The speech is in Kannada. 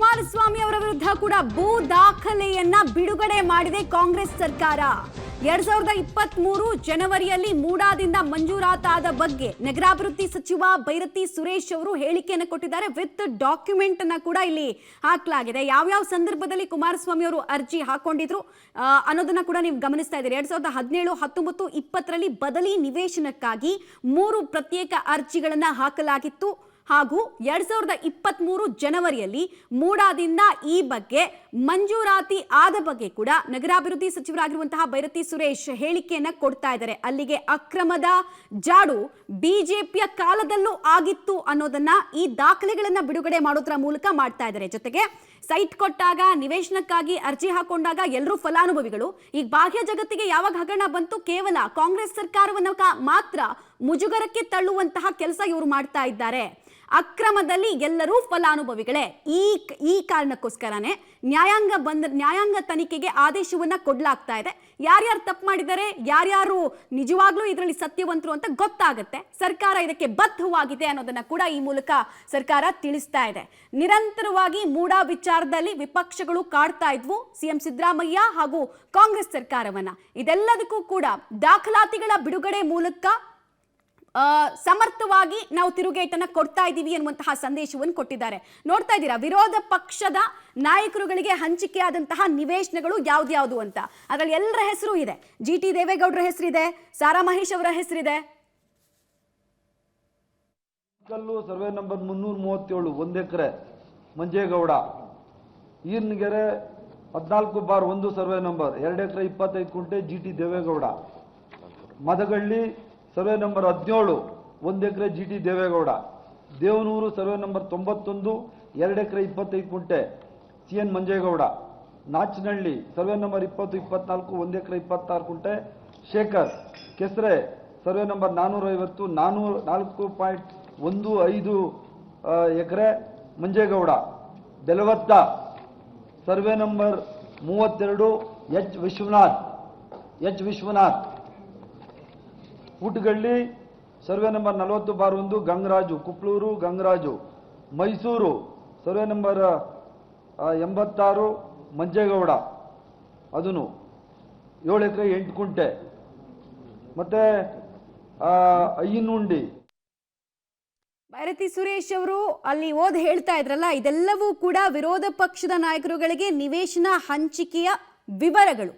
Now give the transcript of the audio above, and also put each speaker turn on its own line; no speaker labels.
ಕುಮಾರಸ್ವಾಮಿ ಅವರ ವಿರುದ್ಧ ಕೂಡ ಭೂ ದಾಖಲೆಯನ್ನ ಬಿಡುಗಡೆ ಮಾಡಿದೆ ಕಾಂಗ್ರೆಸ್ ಸರ್ಕಾರ. 2023 ಜನವರಿಯಲ್ಲಿ ಮೂಡಾದಿಂದ ಮಂಜೂರಾತಾದ ಬಗ್ಗೆ ನಗರಾಭಿವೃದ್ಧಿ ಸಚಿವ ಬೈರತಿ ಸುರೇಶ್ ಅವರು ಹೇಳಿಕೆಯನ್ನು ಕೊಟ್ಟಿದ್ದಾರೆ. ವಿತ್ ಡಾಕ್ಯುಮೆಂಟ್ ಅನ್ನ ಕೂಡ ಇಲ್ಲಿ ಹಾಕಲಾಗಿದೆ. ಯಾವ ಸಂದರ್ಭದಲ್ಲಿ ಕುಮಾರಸ್ವಾಮಿ ಅವರು ಅರ್ಜಿ ಹಾಕೊಂಡಿದ್ರು ಅನ್ನೋದನ್ನ ಕೂಡ ನೀವು ಗಮನಿಸ್ತಾ ಇದ್ದೀರಿ. 2017, 19, 20ರಲ್ಲಿ ಬದಲಿ ನಿವೇಶನಕ್ಕಾಗಿ 3 ಪ್ರತ್ಯೇಕ ಅರ್ಜಿಗಳನ್ನ ಹಾಕಲಾಗಿತ್ತು. ಹಾಗೂ 2023 ಜನವರಿಯಲ್ಲಿ ಮೂಡಾದಿಂದ ಈ ಬಗ್ಗೆ ಮಂಜೂರಾತಿ ಆದ ಬಗ್ಗೆ ಕೂಡ ನಗರಾಭಿವೃದ್ಧಿ ಸಚಿವರಾಗಿರುವಂತಹ ಬೈರತಿ ಸುರೇಶ್ ಹೇಳಿಕೆಯನ್ನ ಕೊಡ್ತಾ ಇದ್ದಾರೆ. ಅಲ್ಲಿಗೆ ಅಕ್ರಮದ ಜಾಡು ಬಿಜೆಪಿಯ ಕಾಲದಲ್ಲೂ ಆಗಿತ್ತು ಅನ್ನೋದನ್ನ ಈ ದಾಖಲೆಗಳನ್ನ ಬಿಡುಗಡೆ ಮಾಡೋದ್ರ ಮೂಲಕ ಮಾಡ್ತಾ ಇದ್ದಾರೆ. ಜೊತೆಗೆ ಸೈಟ್ ಕೊಟ್ಟಾಗ, ನಿವೇಶನಕ್ಕಾಗಿ ಅರ್ಜಿ ಹಾಕೊಂಡಾಗ ಎಲ್ಲರೂ ಫಲಾನುಭವಿಗಳು. ಈಗ ಬಾಹ್ಯ ಜಗತ್ತಿಗೆ ಯಾವಾಗ ಹಗರಣ ಬಂತು, ಕೇವಲ ಕಾಂಗ್ರೆಸ್ ಸರ್ಕಾರವನ್ನ ಮಾತ್ರ ಮುಜುಗರಕ್ಕೆ ತಳ್ಳುವಂತಹ ಕೆಲಸ ಇವರು ಮಾಡ್ತಾ ಇದ್ದಾರೆ. ಅಕ್ರಮದಲ್ಲಿ ಎಲ್ಲರೂ ಫಲಾನುಭವಿಗಳೇ. ಈ ಕಾರಣಕ್ಕೋಸ್ಕರನೇ ನ್ಯಾಯಾಂಗ ತನಿಖೆಗೆ ಆದೇಶವನ್ನ ಕೊಡ್ಲಾಗ್ತಾ ಇದೆ. ಯಾರ್ಯಾರು ತಪ್ಪು ಮಾಡಿದ್ದಾರೆ, ಯಾರ್ಯಾರು ನಿಜವಾಗ್ಲೂ ಇದರಲ್ಲಿ ಸತ್ಯವಂತರು ಅಂತ ಗೊತ್ತಾಗುತ್ತೆ. ಸರ್ಕಾರ ಇದಕ್ಕೆ ಬದ್ಧವಾಗಿದೆ ಅನ್ನೋದನ್ನ ಕೂಡ ಈ ಮೂಲಕ ಸರ್ಕಾರ ತಿಳಿಸ್ತಾ ಇದೆ. ನಿರಂತರವಾಗಿ ಮೂಡಾ ವಿಚಾರದಲ್ಲಿ ವಿಪಕ್ಷಗಳು ಕಾಡ್ತಾ ಇದ್ವು ಸಿಎಂ ಸಿದ್ದರಾಮಯ್ಯ ಹಾಗೂ ಕಾಂಗ್ರೆಸ್ ಸರ್ಕಾರವನ್ನ. ಇದೆಲ್ಲದಕ್ಕೂ ಕೂಡ ದಾಖಲಾತಿಗಳ ಬಿಡುಗಡೆ ಮೂಲಕ ಸಮರ್ಥವಾಗಿ ನಾವು ತಿರುಗೇಟನ್ನ ಕೊಡ್ತಾ ಇದ್ದೀವಿ ಎನ್ನುವಂತಹ ಸಂದೇಶವನ್ನು ಕೊಟ್ಟಿದ್ದಾರೆ. ನೋಡ್ತಾ ಇದ್ದೀರಾ, ವಿರೋಧ ಪಕ್ಷದ ನಾಯಕರುಗಳಿಗೆ ಹಂಚಿಕೆಯಾದಂತಹ ನಿವೇಶನಗಳು ಯಾವ್ದು ಅಂತ. ಅದರಲ್ಲಿ ಎಲ್ಲರ ಹೆಸರು ಇದೆ. GT ದೇವೇಗೌಡರ ಹೆಸರಿದೆ, ಸಾರಾ ಮಹೇಶ್ ಅವರ ಹೆಸರಿದೆ.
Survey number 337 1 acre Manjegowda, Eernagere 14/1 survey number 2 acre 25 ಗುಂಟೆ GT Devegowda, Madagalli survey number 17 1 acre GT Devegowda, Devanur survey number 91 2 acre 25 ಗುಂಟೆ CN Manjegowda, Nachanahalli survey number 20, 24 1 acre 26 ಗುಂಟೆ Shekhar, Kesare survey number 450 4.15 acre Manjegowda, Belavatta survey number 32 H Vishwanath, Utagalli survey number 40/1 Gangaraju, Kupluru Gangaraju, Mysuru survey number 86 Manjegowda, ಅದನ್ನು 7 ಎಕರೆ 8 ಗುಂಟೆ, ಮತ್ತೆ ಅಯ್ಯನುಂಡಿ.
ಬೈರತಿ ಸುರೇಶ್ ಅವರು ಅಲ್ಲಿ ಹೇಳ್ತಾ ಇದ್ರಲ್ಲ, ಇದೆಲ್ಲವೂ ಕೂಡ ವಿರೋಧ ಪಕ್ಷದ ನಾಯಕರುಗಳಿಗೆ ನಿವೇಶನ ಹಂಚಿಕೆಯ ವಿವರಗಳು.